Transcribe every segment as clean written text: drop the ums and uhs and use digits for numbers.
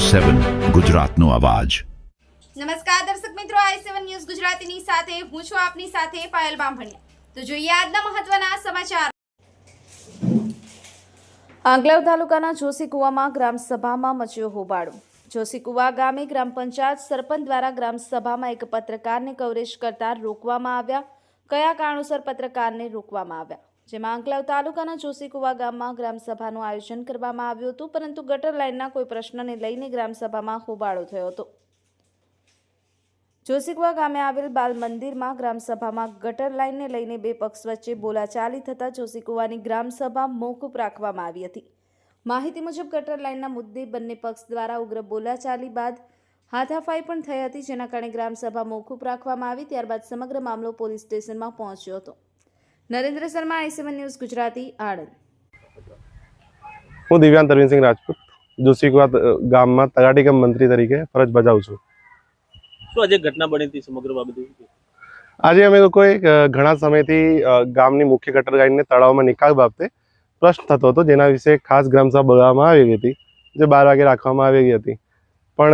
7 ગુજરાતનો અવાજ। નમસ્કાર દર્શક મિત્રો, i7 ન્યૂઝ ગુજરાતીની સાથે હું છું આપની સાથે પાયલ બામભણિયા। તો જોઈએ આજના મહત્વના સમાચાર। આંકલાવ તાલુકાના જોશીકુવામાં ગ્રામસભામાં મચ્યો હોબાળો। જોશીકુવા ગામે ગ્રામ પંચાયત સરપંચ દ્વારા ગ્રામસભામાં એક પત્રકારને કવરેજ કરતા રોકવામાં આવ્યા। કયા કારણોસર પત્રકારને રોકવામાં આવ્યા, જેમાં આંકલાવ તાલુકાના જોશીકુવા ગામમાં ગ્રામસભાનું આયોજન કરવામાં આવ્યું હતું, પરંતુ ગટર લાઇનના કોઈ પ્રશ્નને લઈને ગ્રામસભામાં હોબાળો થયો હતો। જોશીકુવા ગામે આવેલ બાલ મંદિરમાં ગ્રામસભામાં ગટર લાઇનને લઈને બે પક્ષ વચ્ચે બોલાચાલી થતાં જોશીકુવાની ગ્રામસભા મોકૂફ રાખવામાં આવી હતી। માહિતી મુજબ ગટર લાઇનના મુદ્દે બંને પક્ષ દ્વારા ઉગ્ર બોલાચાલી બાદ હાથાપાઈ પણ થઈ હતી, જેના કારણે ગ્રામસભા મોકૂફ રાખવામાં આવી। ત્યારબાદ સમગ્ર મામલો પોલીસ સ્ટેશનમાં પહોંચ્યો હતો। Narendra Sharma, i7 news Gujarati, Anand. હું દિવ્યાંગ તરવીનસિંહ રાજપૂત જોશીકુવા ગામમાં તલાટી કમ મંત્રી તરીકે ફરજ બજાવું છું। શું આજે ઘટના બની હતી, સમગ્ર બાબતે? આજે અમે લોકોએ ઘણા સમયથી ગામની મુખ્ય ગટર લાઇનને તળાવમાં નિકાલ બાબતે પ્રશ્ન થતો હતો, જેના વિશે ખાસ ગ્રામસભા બોલાવવામાં આવી હતી, જે 12 વાગે રાખવામાં આવેલી હતી। પણ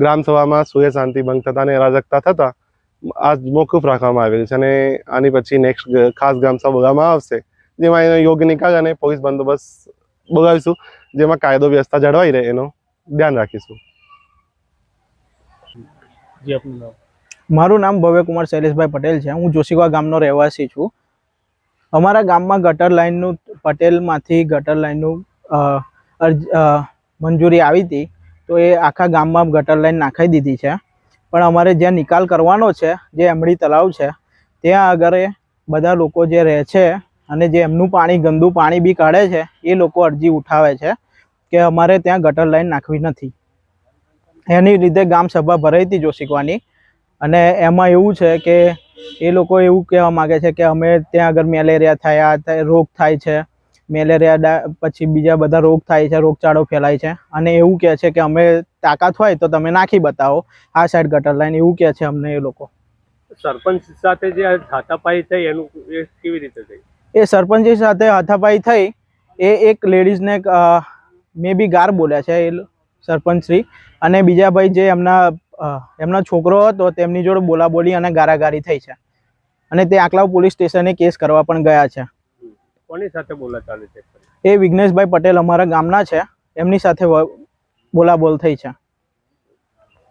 ગ્રામસભામાં સુય શાંતિ ભંગ થતા અને અરાજકતા થતા આજ મોકૂફ રાખવામાં આવેલી છે અને આની પછી નેક્સ્ટ ખાસ ગ્રામસભા બોલાવવામાં આવશે, જેમાં એનો યોગ્ય નિકાલ અને પોલીસ બંદોબસ્ત બોલાવીશું, જેમાં કાયદો વ્યવસ્થા જળવાઈ રહે એનું ધ્યાન રાખીશું। મારું નામ ભવ્યકુમાર શૈલેષભાઈ પટેલ છે। હું જોશીકુવા ગામનો રહેવાસી છું। અમારા ગામમાં ગટર લાઇનનું પટેલમાંથી ગટર લાઇનનું મંજૂરી આવી હતી, તો એ આખા ગામમાં ગટર લાઇન નાખાઈ દીધી છે। પણ અમારે જ્યાં નિકાલ કરવાનો છે, જે એમડી તળાવ છે, ત્યાં આગળ બધા લોકો જે રહે છે અને જે એમનું પાણી ગંદુ પાણી બી કાઢે છે, એ લોકો અરજી ઉઠાવે છે કે અમારે ત્યાં ગટર લાઇન નાખવી નથી। એની લીધે ગામસભા ભરાઈ હતી જોશીકુવાની, અને એમાં એવું છે કે એ લોકો એવું કહેવા માગે છે કે અમે ત્યાં આગળ મેલેરિયા થયા, રોગ થાય છે, મેલેરિયા પછી બીજા બધા રોગ થાય છે, રોગચાળો ફેલાય છે, અને એવું કહે છે કે અમે તાકાત હોય તો તમે નાખી બતાવો આ સાઈડ ગટર લાઈન, એવું કહે છે અમને એ લોકો। સરપંચ સાથે જે હાથાપાઈ થઈ એનું એ કેવી રીતે થઈ? એ સરપંચ સાથે હાથાપાઈ થઈ, એ એક લેડીઝને મે બી ગાર બોલ્યા છે એ સરપંચ શ્રી, અને બીજા ભાઈ જે એમના છોકરો હતો તેમની જોડે બોલાબોલી અને ગારાગારી થઈ છે, અને તે આંકલાવ પોલીસ સ્ટેશને કેસ કરવા પણ ગયા છે। કોની સાથે બોલાચાલી છે? એ વિઘ્નેશભાઈ પટેલ અમારા ગામના છે, એમની સાથે બોલાબોલ થઈ છે।